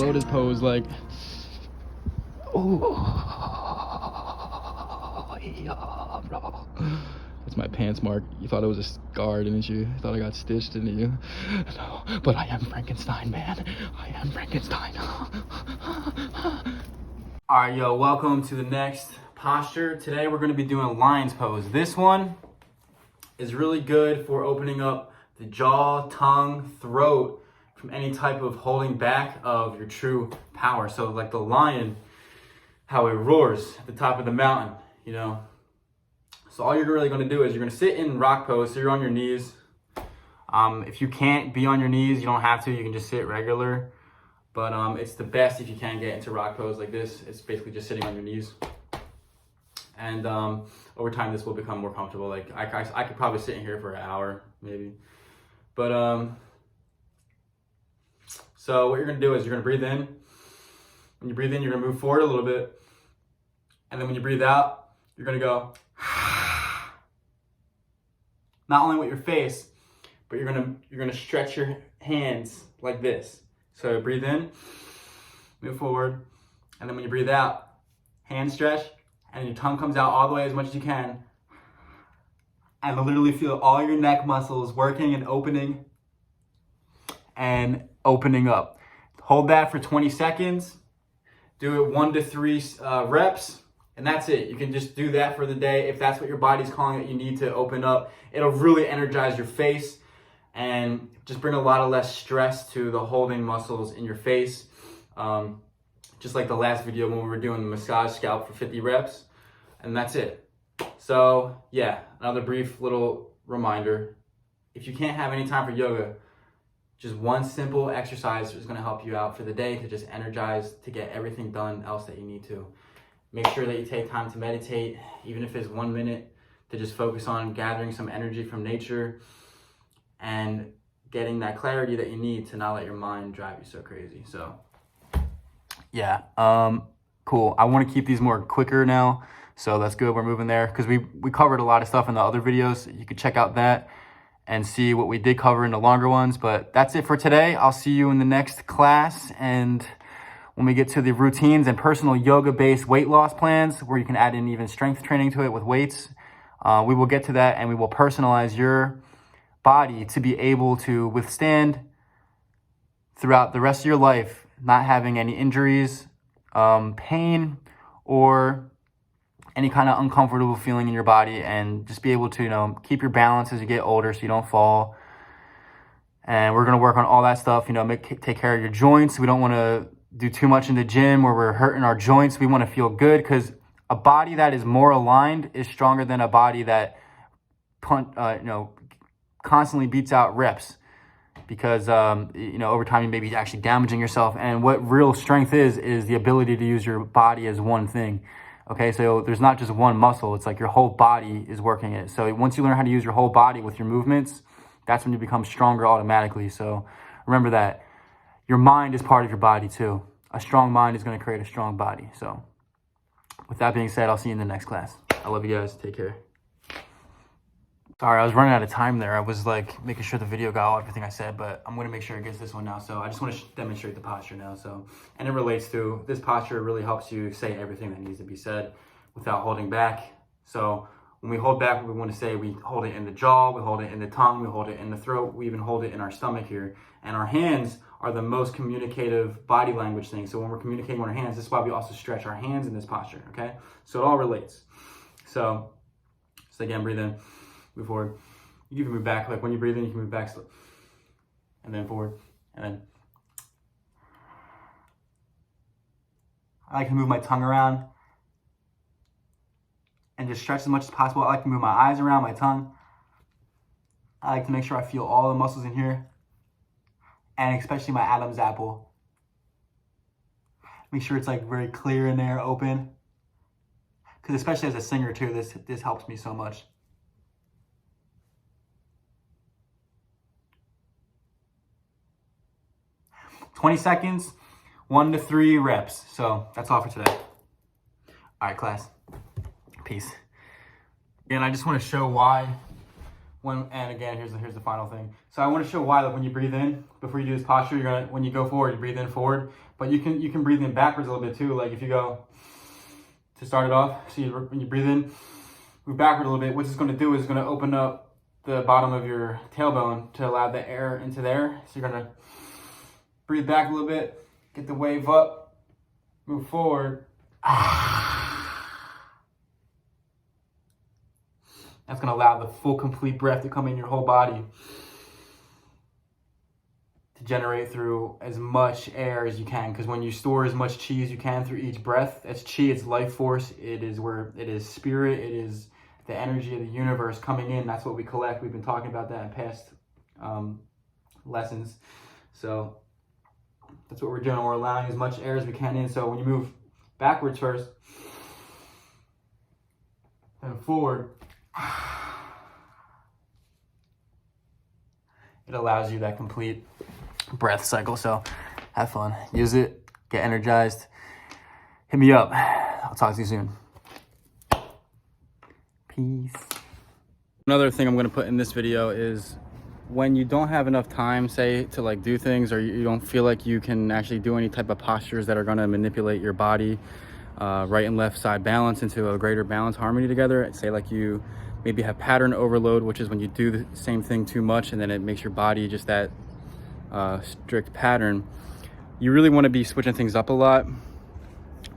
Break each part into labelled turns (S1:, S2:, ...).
S1: lotus pose, like, oh, yeah, bro. That's my pants mark. You thought it was a scar, didn't you? You thought I got stitched, didn't you? No, but I am Frankenstein, man. I am Frankenstein. All right, yo, welcome to the next posture. Today we're gonna be doing lion's pose. This one is really good for opening up the jaw, tongue, throat from any type of holding back of your true power. So like the lion, how it roars at the top of the mountain, you know? So all you're really gonna do is you're gonna sit in rock pose, so you're on your knees. If you can't be on your knees, you don't have to, you can just sit regular. But it's the best if you can get into rock pose like this. It's basically just sitting on your knees. And over time, this will become more comfortable. Like I could probably sit in here for an hour, maybe. But so what you're gonna do is you're gonna breathe in. When you breathe in, you're gonna move forward a little bit. And then when you breathe out, you're gonna go, not only with your face, but you're gonna stretch your hands like this. So breathe in, move forward, and then when you breathe out, hand stretch, and your tongue comes out all the way as much as you can. And literally feel all your neck muscles working and opening up. Hold that for 20 seconds. Do it 1 to 3 reps, and that's it. You can just do that for the day. If that's what your body's calling it, you need to open up. It'll really energize your face and just bring a lot of less stress to the holding muscles in your face. Just like the last video when we were doing the massage scalp for 50 reps, and that's it. So yeah, another brief little reminder. If you can't have any time for yoga, just one simple exercise is gonna help you out for the day to just energize, to get everything done else that you need to. Make sure that you take time to meditate, even if it's 1 minute, to just focus on gathering some energy from nature and getting that clarity that you need to not let your mind drive you so crazy. So yeah, cool. I want to keep these more quicker now, so that's good. We're moving there because we covered a lot of stuff in the other videos. You could check out that and see what we did cover in the longer ones. But that's it for today. I'll see you in the next class, and when we get to the routines and personal yoga-based weight loss plans, where you can add in even strength training to it with weights, we will get to that, and we will personalize your body to be able to withstand throughout the rest of your life, not having any injuries, pain, or any kind of uncomfortable feeling in your body, and just be able to, you know, keep your balance as you get older so you don't fall. And we're going to work on all that stuff, you know, take care of your joints. We don't want to do too much in the gym where we're hurting our joints. We want to feel good, because a body that is more aligned is stronger than a body that constantly beats out reps, because over time you may be actually damaging yourself. And what real strength is the ability to use your body as one thing. Okay, so there's not just one muscle, it's like your whole body is working it. So once you learn how to use your whole body with your movements, that's when you become stronger automatically. So remember that your mind is part of your body too. A strong mind is going to create a strong body. So with that being said, I'll see you in the next class. I love you guys. Take care. Sorry, I was running out of time there. I was like making sure the video got all everything I said, but I'm going to make sure it gets this one now. So I just want to demonstrate the posture now. So, and it relates to this posture. Really helps you say everything that needs to be said without holding back. So when we hold back, what we want to say, we hold it in the jaw, we hold it in the tongue, we hold it in the throat, we even hold it in our stomach here. And our hands are the most communicative body language thing. So when we're communicating with our hands, this is why we also stretch our hands in this posture, okay? So it all relates. So again, breathe in, move forward. You can even move back, like when you breathe in, you can move back slow. And then forward, and then. I like to move my tongue around and just stretch as much as possible. I like to move my eyes around, my tongue. I like to make sure I feel all the muscles in here, and especially my Adam's apple. Make sure it's like very clear in there, open. Because especially as a singer too, this helps me so much. "20 seconds, 1 to 3 reps. So that's all for today. All right, class. Peace. And I just want to show why And again, here's the final thing. So I want to show why, like when you breathe in, before you do this posture, when you go forward, you breathe in forward, but you can breathe in backwards a little bit too. Like if you go to start it off, when you breathe in, move backward a little bit. What it's going to do is going to open up the bottom of your tailbone to allow the air into there. So you're going to breathe back a little bit, get the wave up, move forward. That's going to allow the full, complete breath to come in your whole body, to generate through as much air as you can. Because when you store as much chi as you can through each breath, that's chi, it's life force. It is spirit. It is the energy of the universe coming in. That's what we collect. We've been talking about that in past lessons. So that's what we're doing. We're allowing as much air as we can in. So when you move backwards first, then forward, it allows you that complete breath cycle. So have fun, use it, get energized. Hit me up. I'll talk to you soon. Peace. Another thing I'm going to put in this video is when you don't have enough time, say, to like do things, or you don't feel like you can actually do any type of postures that are going to manipulate your body, right and left side balance into a greater balance, harmony together. Say like you maybe have pattern overload, which is when you do the same thing too much and then it makes your body just that strict pattern. You really want to be switching things up a lot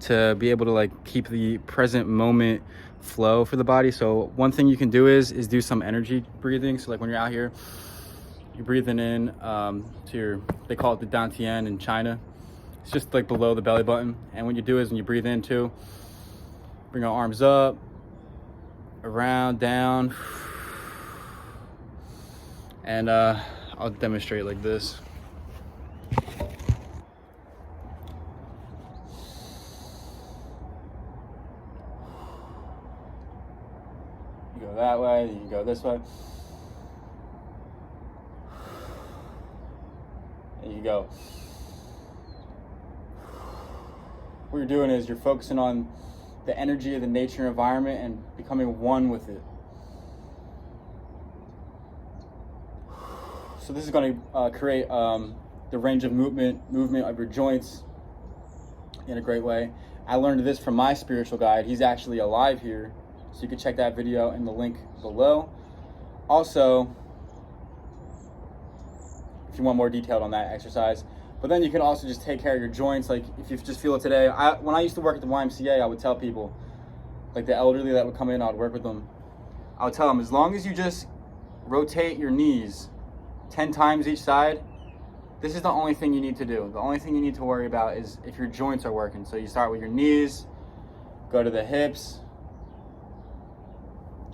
S1: to be able to like keep the present moment flow for the body. So one thing you can do is do some energy breathing. So like when you're out here, you're breathing in to your, they call it the dantian in China. It's just like below the belly button. And what you do is when you breathe in too, bring our arms up, around, down, and I'll demonstrate like this. You go that way, you can go this way, and you go. What you're doing is you're focusing on the energy of the nature environment and becoming one with it. So this is going to create the range of movement of your joints in a great way. I learned this from my spiritual guide. He's actually alive here, so you can check that video in the link below. Also, if you want more detailed on that exercise. But then you can also just take care of your joints. Like if you just feel it today, when I used to work at the YMCA, I would tell people, like the elderly that would come in, I would work with them. I would tell them, as long as you just rotate your knees 10 times each side, this is the only thing you need to do. The only thing you need to worry about is if your joints are working. So you start with your knees, go to the hips,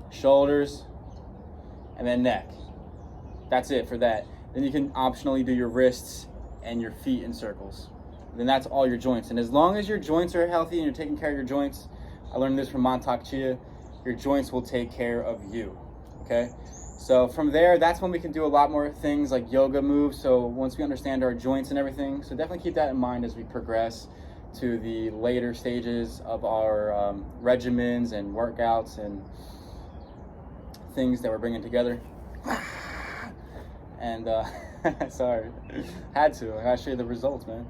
S1: shoulders, and then neck. That's it for that. Then you can optionally do your wrists and your feet in circles. Then that's all your joints. And as long as your joints are healthy and you're taking care of your joints, I learned this from Montauk Chia, your joints will take care of you, okay? So from there, that's when we can do a lot more things like yoga moves. So once we understand our joints and everything, so definitely keep that in mind as we progress to the later stages of our regimens and workouts and things that we're bringing together. And sorry, I gotta show you the results, man.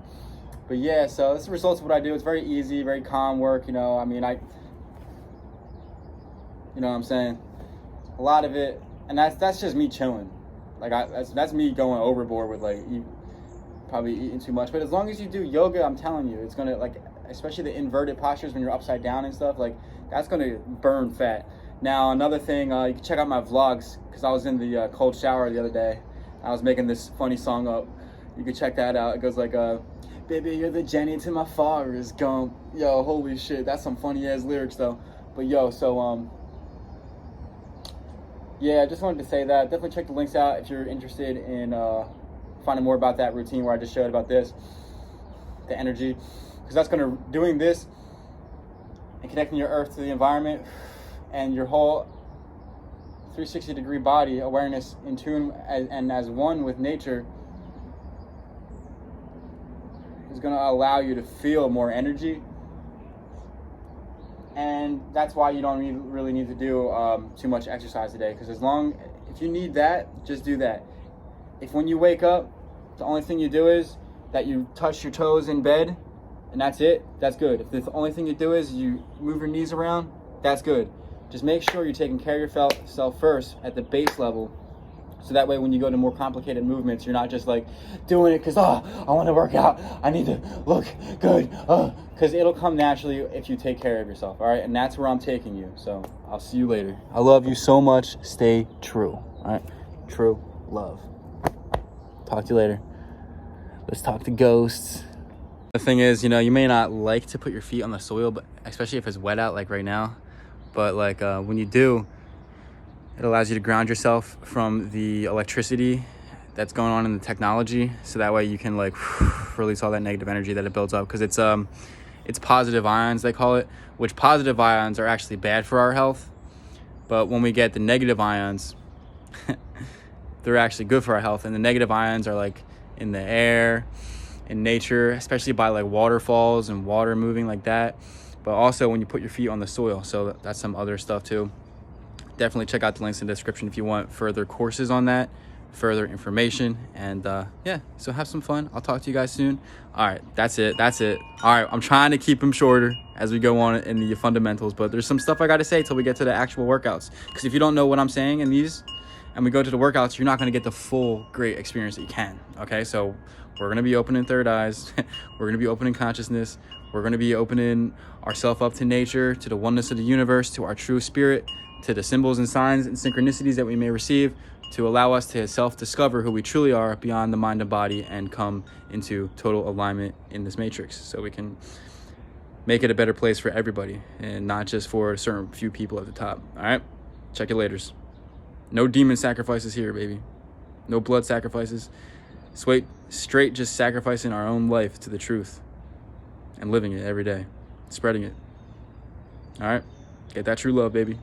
S1: But yeah, so this is the results of what I do. It's very easy, very calm work, you know. I mean, you know what I'm saying? A lot of it, and that's just me chilling. Like that's me going overboard with like probably eating too much. But as long as you do yoga, I'm telling you, it's gonna, like, especially the inverted postures when you're upside down and stuff, like that's gonna burn fat. Now another thing, you can check out my vlogs, because I was in the cold shower the other day. I was making this funny song up. You can check that out. It goes like, baby, you're the Jenny to my Forrest Gump. Yo, holy shit, that's some funny ass lyrics though. But yo, so yeah, I just wanted to say that. Definitely check the links out if you're interested in finding more about that routine where I just showed about this, the energy, because that's gonna, doing this and connecting your earth to the environment and your whole 360-degree body awareness in tune and as one with nature is going to allow you to feel more energy And that's why you don't really need to do too much exercise today, because if you need that, just do that. If when you wake up, the only thing you do is that you touch your toes in bed, and that's it, that's good. If the only thing you do is you move your knees around, that's good. Just make sure you're taking care of yourself first at the base level, so that way when you go to more complicated movements, you're not just like doing it because, I want to work out, I need to look good, because it'll come naturally if you take care of yourself, all right? And that's where I'm taking you. So I'll see you later. I love you so much. Stay true, all right? True love. Talk to you later. Let's talk to ghosts. The thing is, you may not like to put your feet on the soil, but especially if it's wet out like right now. But like when you do, it allows you to ground yourself from the electricity that's going on in the technology. So that way you can like release all that negative energy that it builds up. Because it's positive ions, they call it, which positive ions are actually bad for our health. But when we get the negative ions, they're actually good for our health. And the negative ions are like in the air, in nature, especially by like waterfalls and water moving like that. But also when you put your feet on the soil. So that's some other stuff too. Definitely check out the links in the description if you want further courses on that, further information. And yeah, so have some fun. I'll talk to you guys soon. All right, that's it. All right, I'm trying to keep them shorter as we go on in the fundamentals, but there's some stuff I got to say till we get to the actual workouts. Because if you don't know what I'm saying in these and we go to the workouts, you're not going to get the full great experience that you can. Okay, so we're going to be opening third eyes. We're going to be opening consciousness. We're going to be opening ourselves up to nature, to the oneness of the universe, to our true spirit, to the symbols and signs and synchronicities that we may receive, to allow us to self-discover who we truly are beyond the mind and body and come into total alignment in this matrix, so we can make it a better place for everybody and not just for a certain few people at the top. All right, check you laters. No demon sacrifices here, baby. No blood sacrifices. Straight just sacrificing our own life to the truth and living it every day, spreading it. All right, get that true love, baby.